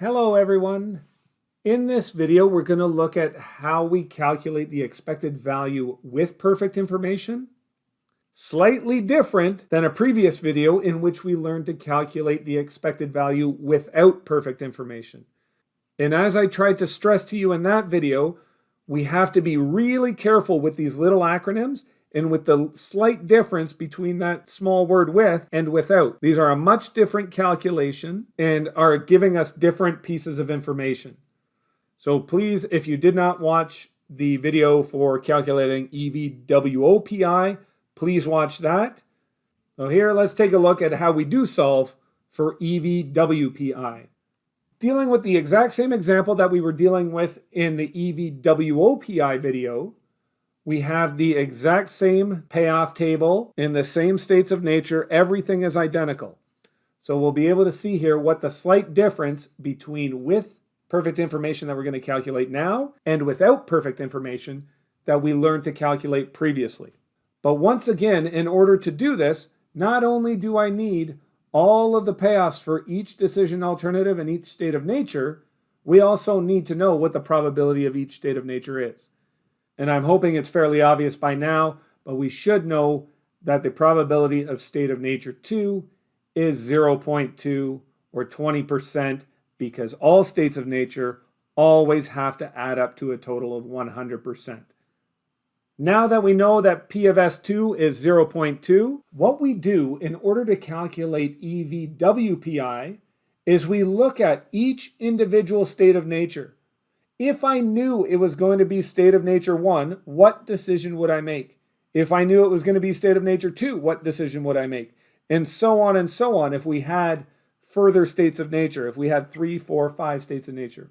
Hello everyone. In this video, we're going to look at how we calculate the expected value with perfect information. Slightly different than a previous video in which we learned to calculate the expected value without perfect information. And as I tried to stress to you in that video, we have to be really careful with these little acronyms and with the slight difference between that small word with and without. These are a much different calculation and are giving us different pieces of information. So please, if you did not watch the video for calculating EVwPI, please watch that. So here, let's take a look at how we do solve for EVwPI. Dealing with the exact same example that we were dealing with in the EVwPI video, we have the exact same payoff table in the same states of nature. Everything is identical. So we'll be able to see here what the slight difference between with perfect information that we're going to calculate now and without perfect information that we learned to calculate previously. But once again, in order to do this, not only do I need all of the payoffs for each decision alternative in each state of nature, we also need to know what the probability of each state of nature is. And I'm hoping it's fairly obvious by now, but we should know that the probability of state of nature 2 is 0.2 or 20%, because all states of nature always have to add up to a total of 100%. Now that we know that P of S2 is 0.2, what we do in order to calculate EVwPI is we look at each individual state of nature. If I knew it was going to be state of nature 1, what decision would I make? If I knew it was going to be state of nature 2, what decision would I make? And so on and so on if we had further states of nature, if we had 3, 4, 5 states of nature.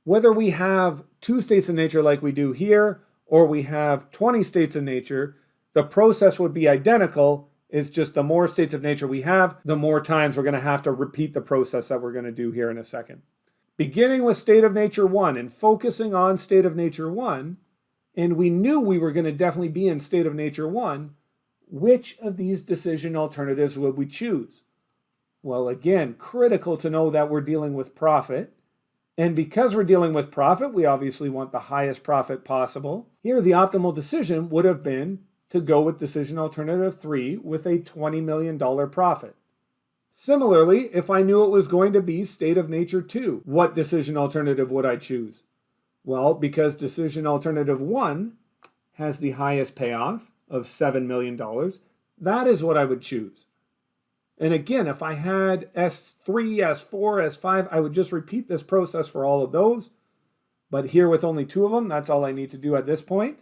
Whether we have 2 states of nature like we do here, or we have 20 states of nature, the process would be identical. It's just the more states of nature we have, the more times we're going to have to repeat the process that we're going to do here in a second. Beginning with state of nature 1 and focusing on state of nature 1, and we knew we were going to definitely be in state of nature 1, which of these decision alternatives would we choose? Well, again, critical to know that we're dealing with profit. And because we're dealing with profit, we obviously want the highest profit possible. Here, the optimal decision would have been to go with decision alternative 3 with a $20 million profit. Similarly, if I knew it was going to be state of nature 2, what decision alternative would I choose? Well, because decision alternative 1 has the highest payoff of $7 million, that is what I would choose. And again, if I had S3, S4, S5, I would just repeat this process for all of those. But here with only 2 of them, that's all I need to do at this point.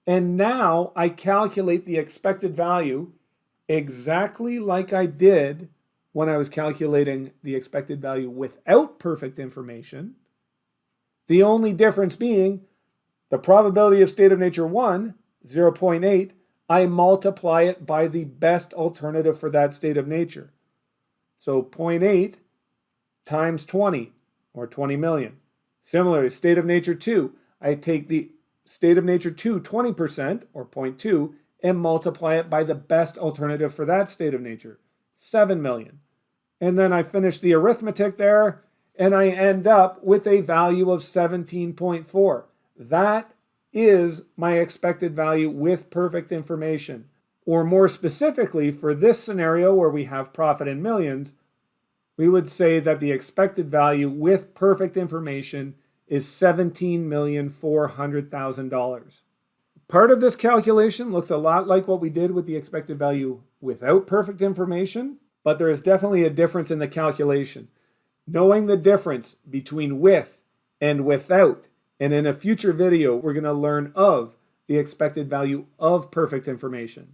And now I calculate the expected value exactly like I did when I was calculating the expected value without perfect information. The only difference being the probability of state of nature 1, 0.8, I multiply it by the best alternative for that state of nature. So 0.8 times 20, or 20 million. Similarly, state of nature 2, I take the state of nature 2, 20%, or 0.2, and multiply it by the best alternative for that state of nature, 7 million. And then I finish the arithmetic there, and I end up with a value of 17.4. That is my expected value with perfect information. Or more specifically, for this scenario where we have profit in millions, we would say that the expected value with perfect information is $17,400,000. Part of this calculation looks a lot like what we did with the expected value without perfect information, but there is definitely a difference in the calculation. Knowing the difference between with and without, and in a future video, we're going to learn of the expected value of perfect information.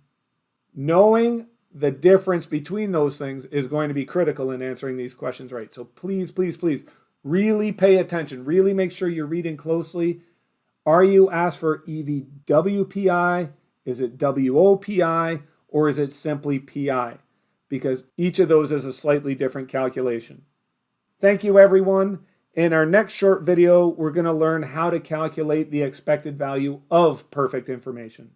Knowing the difference between those things is going to be critical in answering these questions right. So please, please, please, really pay attention. Really make sure you're reading closely. Are you asked for EVwPI? Is it WOPI? Or is it simply PI? Because each of those is a slightly different calculation. Thank you, everyone. In our next short video, we're going to learn how to calculate the expected value of perfect information.